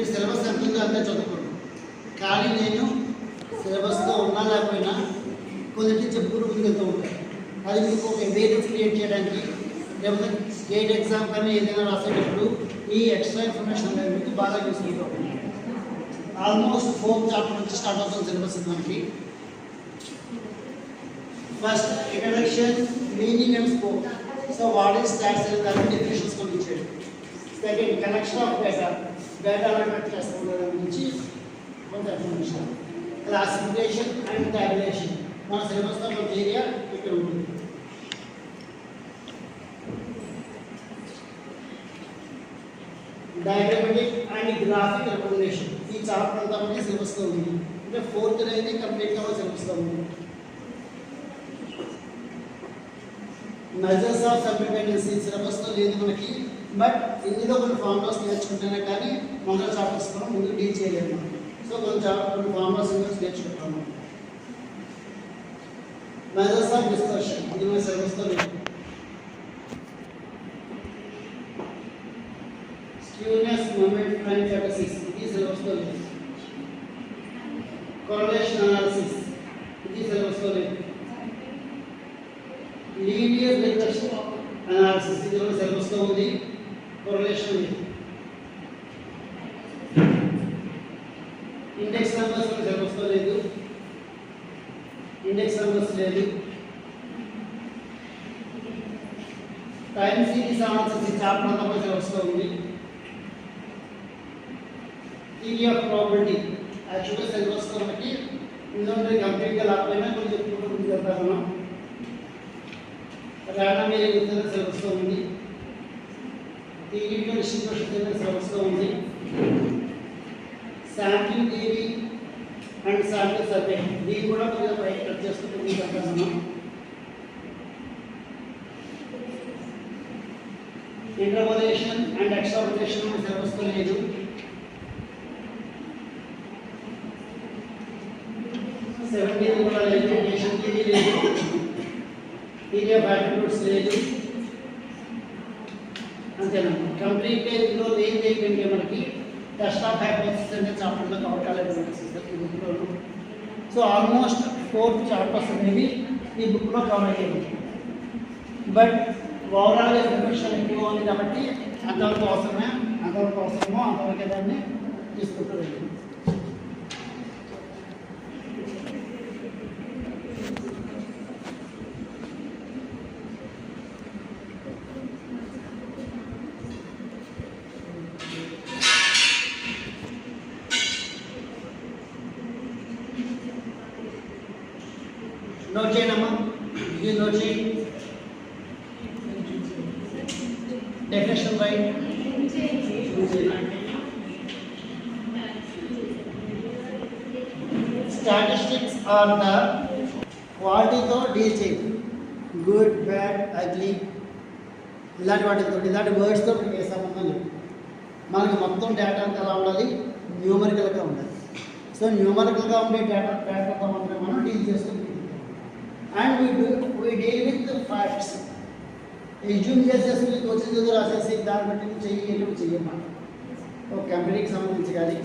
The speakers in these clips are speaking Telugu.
మీరు సిలబస్ ఎంత ఉందో అంతే చదువుకోండి. కానీ నేను సిలబస్లో ఉన్నా లేకపోయినా కొన్నింటి చెప్పుకుంటూ ముందుకెళ్తూ ఉంటాను. అది మీకు ఒక అవేర్నెస్ క్రియేట్ చేయడానికి, లేకపోతే గేట్ ఎగ్జామ్ కానీ ఏదైనా రాసేటప్పుడు ఈ ఎక్స్ట్రా ఇన్ఫర్మేషన్ అనేది మీకు బాగా యూస్ఫుల్గా ఉంటుంది. ఆల్మోస్ట్ 4th చాప్టర్ నుంచి స్టార్ట్ అవుతుంది సిలబస్ మనకి. First introduction, meaning and scope. So what is stats అనే దాని డెఫినేషన్స్ కొన్ని ఇచ్చాడు. Second connection of data, data connect చేసుకునే దాని గురించి కొంత ఇన్ఫర్మేషన్. క్లాసిఫికేషన్ అండ్ టాబులేషన్, మన సిలబస్లో కొంత ఏరియా ఇక్కడ ఉంటుంది. డయాగ్రామెటిక్ అండ్ గ్రాఫిక్ రిప్రజెంటేషన్, ఈ చాప్టర్ అంతా మనకి సిలబస్లో ఉంది. అంటే 4th అనేది కంప్లీట్గా మన సిలబస్లో ఉంది. మెజర్స్ ఆఫ్ సబ్డిపెండెన్సీ సిలబస్లో లేదు మనకి, బట్ ఇందులో కొన్ని ఫార్ములాస్ నేర్చుకుంటేనే కానీ మన చాప్టర్స్ మనం ముందు డీల్ చేయలేము. సో కొన్ని ఫార్ములాస్ నేర్చుకుంటాము. మెజర్స్ ఆఫ్ డిస్పర్షన్, ఇది మన సిలబస్లో లేదు. స్క్యూనెస్ మూమెంట్ టైం స్టాటిస్టిక్స్, ఇది సిలబస్లో లేదు. కొరలేషన్ అనాలిసిస్, ఇది సిలబస్లో లేదు. లీనియర్ రిగ్రెషన్ అనాలిసిస్, ఇది కూడా సిలబస్లో ఉంది. కొరలేషన్ లేదు. ఇండెక్స్ నెంబర్స్ కూడా సిలబస్లో లేదు. ఇండెక్స్ నెంబర్స్ లేదు. టైం సిరీస్ అనాలిసిస్, ఈ చాప్టర్ అంతా కూడా సిలబస్లో ఉంది. థియరీ ఆఫ్ ప్రాబబిలిటీ, యాక్చువల్గా సిలబస్లో మనకి ఇందులో కంప్లీట్గా లేకపోయినా కొంచెం చెప్పుకుంటూ ముందుకు వెళ్తాం మనం. ర్యాండమ్ వేరియబుల్ సిలబస్లో ఉంది. థియరీ ఆఫ్ డిస్ట్రిబ్యూషన్ సిలబస్లో ఉంది. Sampling theory and sample survey, దీన్ని కూడా కొద్దిగా ప్రయత్నం చేసుకుంటూ ముందుకు వెళ్తాం మనం. ఇంటర్పోలేషన్ అండ్ ఎక్స్ట్రాపోలేషన్ సిలబస్లో లేదు. సెవెంటీన్ కూడా లేదు. నేషన్ థియరీ లేదు. థియరీ ఆఫ్ యాట్రిబ్యూట్స్ లేదు. అంతేనా? కంప్లీట్గా ఇందులో ఏం ఏంటంటే మనకి టెస్ట్ ఆఫ్ హైపోథెసిస్ అనే చాప్టర్లో కవర్ కాలేదు ఈ బుక్లో. సో ఆల్మోస్ట్ 4 చాప్టర్స్ అనేవి ఈ బుక్లో కవర్ అయ్యాయి. బట్ ఓవరాల్ ఇన్ఫర్మేషన్ ఎక్కువ ఉంది కాబట్టి అంతవరకు అవసరమో అంతవరకే దాన్ని తీసుకుంటూ వెళ్ళింది. నోట్ చేయనమ్మా, ఇది నోట్ చేయి. Definition write. Statistics are the క్వాలిటీతో డీల్ చేయి. గుడ్, బ్యాడ్, అగ్లీ, ఇలాంటి వాటితో, ఇలాంటి వర్డ్స్తో ఏ సంబంధం లేదు. మనకి మొత్తం డేటా అంతా ఎలా ఉండాలి? న్యూమరికల్గా ఉండాలి. సో న్యూమరికల్గా ఉండే డేటాతో మాత్రమే మనం డీల్ చేస్తుంది. And we deal with the facts. Assume చేసేసి మీకు వచ్చిన చదువు రాసేసి దాన్ని బట్టి నువ్వు చెయ్యమ్మా. ఒక కంపెనీకి సంబంధించి కానీ,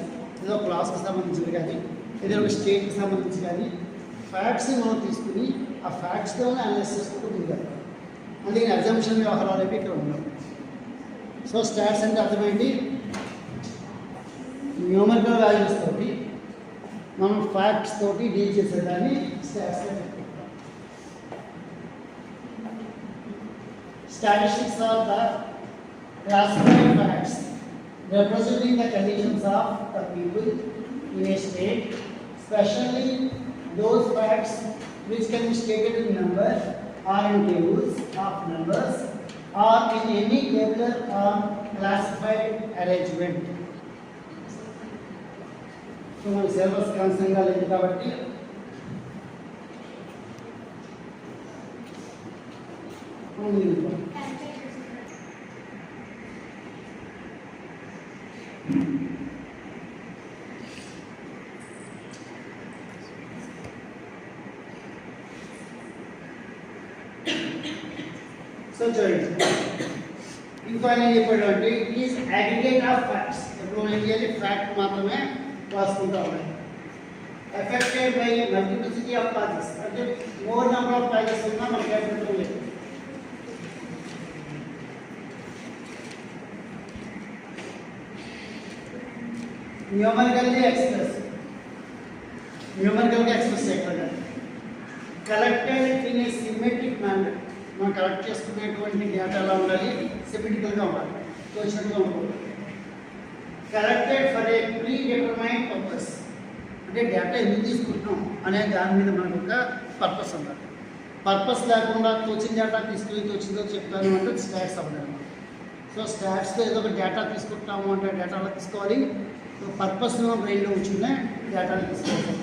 ఏదో క్లాస్కి సంబంధించింది కానీ, ఏదో ఒక స్టేట్కి సంబంధించి కానీ ఫ్యాక్ట్స్ని మనం తీసుకుని ఆ ఫ్యాక్ట్స్తోనే అనలైజ్ చేసుకుంటూ ముందుకెళ్తాం. అందుకని అజంప్షన్ వ్యవహారాలు అనేవి ఇక్కడ ఉండవు. సో స్టాట్స్ అంటే అర్థమైంది, న్యూమరికల్ వాల్యూస్ తోటి మనం ఫ్యాక్ట్స్ తోటి డీల్ చేసేదాన్ని stats. Statistics are the classified facts representing the conditions of the people in a state, especially those facts which can be stated in numbers or in tables of numbers or in any tabular or classified arrangement. So, my syllabus concerned లేదు కాబట్టి సో చూడండి, ఇంకో ఆయన చెప్పాడు అంటే it is aggregate of facts. ఎప్పుడు ఏం చేయాలి, ఫ్యాక్ట్ మాత్రమే రాసుకుంటూ ఉండాలి. Affected by multiplicity of causes, అంటే మోర్ నెంబర్ ఆఫ్ కాజెస్ ఉన్నా మనకి ఎఫెక్ట్ లేదు. న్యూమరికల్గా ఎక్స్ప్రెస్ చేయగలగాలి. Collected in a symmetric manner, మనం కలెక్ట్ చేసుకునేటువంటి డేటా ఎలా ఉండాలి, సిమెట్రికల్గా ఉండాలి, తోచినట్టుగా ఉంటుంది. Collected for a pre determined purpose, అంటే డేటా ఎందుకు తీసుకుంటున్నాం అనే దాని మీద మనకు ఒక పర్పస్ ఉండాలి. పర్పస్ లేకుండా తోచిన డేటా తీసుకుని తోచిందో చెప్తాను అంటే స్టాట్స్ అవ్వడం. సో స్టాట్స్లో ఏదో ఒక డేటా తీసుకుంటాము అంటే డేటాలో తీసుకోవాలి, పర్పస్లో బ్రెయిన్లో ఉంచుకునే డేటాను తీసుకోవాలి.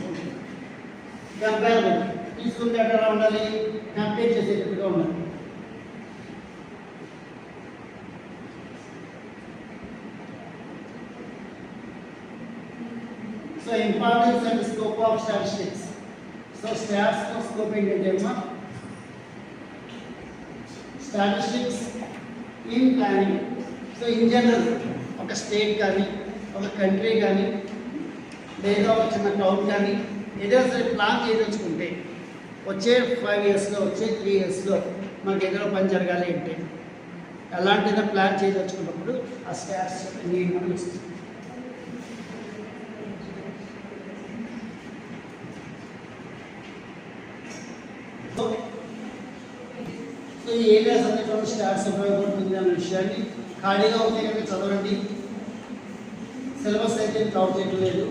కంపేరబుల్, తీసుకున్న డేటా ఎలా ఉండాలి, కంపేర్ చేసేటట్టుగా ఉండాలి. So importance and scope of statistics. So stats scope ఏంటంటే statistics in planning. So in general ఒక స్టేట్ కానీ ఒక కంట్రీ కానీ లేదా ఒక చిన్న టౌన్ కానీ ఏదైనా సరే ప్లాన్ చేయదలుచుకుంటే వచ్చే 5 ఇయర్స్లో వచ్చే 3 ఇయర్స్లో మనకి ఏదైనా పని జరగాలి అంటే అలాంటిదో ప్లాన్ చేయదలుచుకున్నప్పుడు ఆ స్టాట్స్ నీడ్ మనకి ఇస్తుంది. సో ఈ ఏరియాస్ అన్నింటిలో స్టాట్స్ ఉపయోగపడుతుంది అనే విషయాన్ని ఖాళీగా ఉంటే కనుక చదవండి. సిలబస్ అయితే కవర్ చేయడం లేదు.